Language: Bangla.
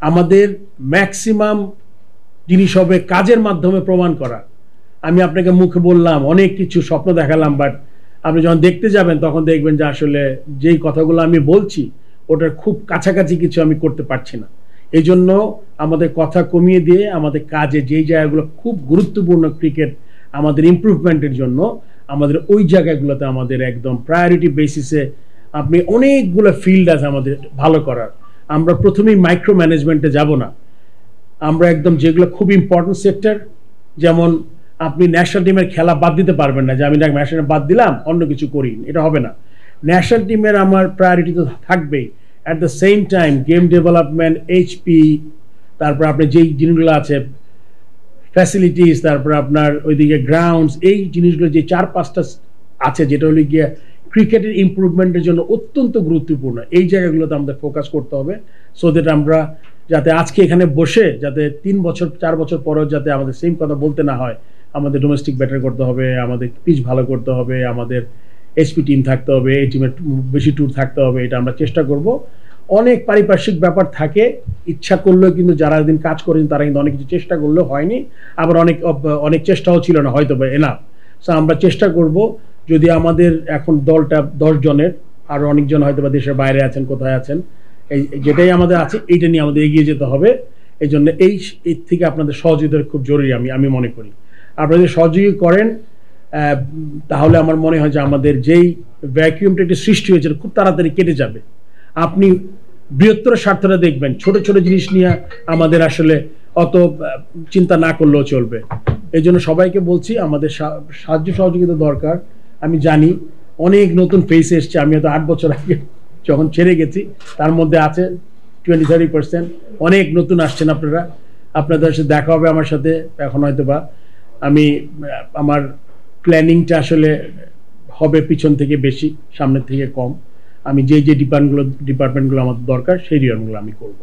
আমাদের ম্যাক্সিমাম জিনিস হবে কাজের মাধ্যমে প্রমাণ করা। আমি আপনাকে মুখে বললাম, অনেক কিছু স্বপ্ন দেখালাম, বাট আপনি যখন দেখতে যাবেন তখন দেখবেন যে আসলে যেই কথাগুলো আমি বলছি ওটার খুব কাছাকাছি কিছু আমি করতে পারছি না। এই জন্য আমাদের কথা কমিয়ে দিয়ে আমাদের কাজে যেই জায়গাগুলো খুব গুরুত্বপূর্ণ ক্রিকেট আমাদের ইমপ্রুভমেন্টের জন্য, আমাদের ওই জায়গাগুলোতে আমাদের একদম প্রায়োরিটি বেসিসে আপনি অনেকগুলো ফিল্ড আছে আমাদের ভালো করার। আমরা প্রথমেই মাইক্রো ম্যানেজমেন্টে যাব না, আমরা একদম যেগুলো খুব ইম্পর্টেন্ট সেক্টর, যেমন আপনি ন্যাশনাল টিমের খেলা বাদ দিতে পারবেন না যে আমি ন্যাশনাল বাদ দিলাম অন্য কিছু করি, এটা হবে না। ন্যাশনাল টিমের আমার প্রায়োরিটি তো থাকবেই, at the same time game development, HP, তারপর আপনার যেই জিনিসগুলো আছে ফ্যাসিলিটিস, তারপর আপনার ওইদিকে গ্রাউন্ডস, এই জিনিসগুলো যে 4-5টা আছে যেটা হলো গিয়ে ক্রিকেটের ইমপ্রুভমেন্টের জন্য অত্যন্ত গুরুত্বপূর্ণ, এই জায়গাগুলোতে আমাদের ফোকাস করতে হবে। সো দ্যাট আমরা যাতে আজকে এখানে বসে যাতে 3 বছর 4 বছর পরেও যাতে আমাদের সেম কথা বলতে না হয়। আমাদের ডোমেস্টিক বেটার করতে হবে, আমাদের পিচ ভালো করতে হবে, আমাদের এসপি টিম থাকতে হবে, এই টিমের বেশি ট্যুর থাকতে হবে, এটা আমরা চেষ্টা করব। অনেক পারিপার্শ্বিক ব্যাপার থাকে, ইচ্ছা করলেও কিন্তু যারা দিন কাজ করেন তারা কিন্তু অনেক কিছু চেষ্টা করলেও হয়নি, আবার অনেক চেষ্টাও ছিল না হয়তো বা এনাফ। সো আমরা চেষ্টা করব, যদি আমাদের এখন দলটা 10 জনের, আরও অনেকজন হয়তো বা দেশের বাইরে আছেন, কোথায় আছেন, এই যেটাই আমাদের আছে এইটা নিয়ে আমাদের এগিয়ে যেতে হবে। এই জন্য এর থেকে আপনাদের সহযোগিতা খুব জরুরি আমি মনে করি। আপনাদের সহযোগী করেন তাহলে আমার মনে হয় যে আমাদের যেই ভ্যাকিউমটা একটি সৃষ্টি হয়েছে খুব তাড়াতাড়ি কেটে যাবে। আপনি বৃহত্তর স্বার্থটা দেখবেন, ছোট ছোট জিনিস নিয়ে আমাদের আসলে অত চিন্তা না করলেও চলবে। এই জন্য সবাইকে বলছি আমাদের সাহায্য সহযোগিতা দরকার। আমি জানি অনেক নতুন ফেস এসছে, আমি হয়তো 8 বছর আগে যখন ছেড়ে গেছি তার মধ্যে আছে 20-30%, অনেক নতুন আসছেন আপনারা, আপনাদের সাথে দেখা হবে আমার সাথে। এখন হয়তো বা আমি আমার প্ল্যানিংটা আসলে হবে পিছন থেকে বেশি, সামনের থেকে কম। আমি যে ডিপার্টমেন্টগুলো আমার দরকার সেই ডিপার্টমেন্টগুলো আমি করব।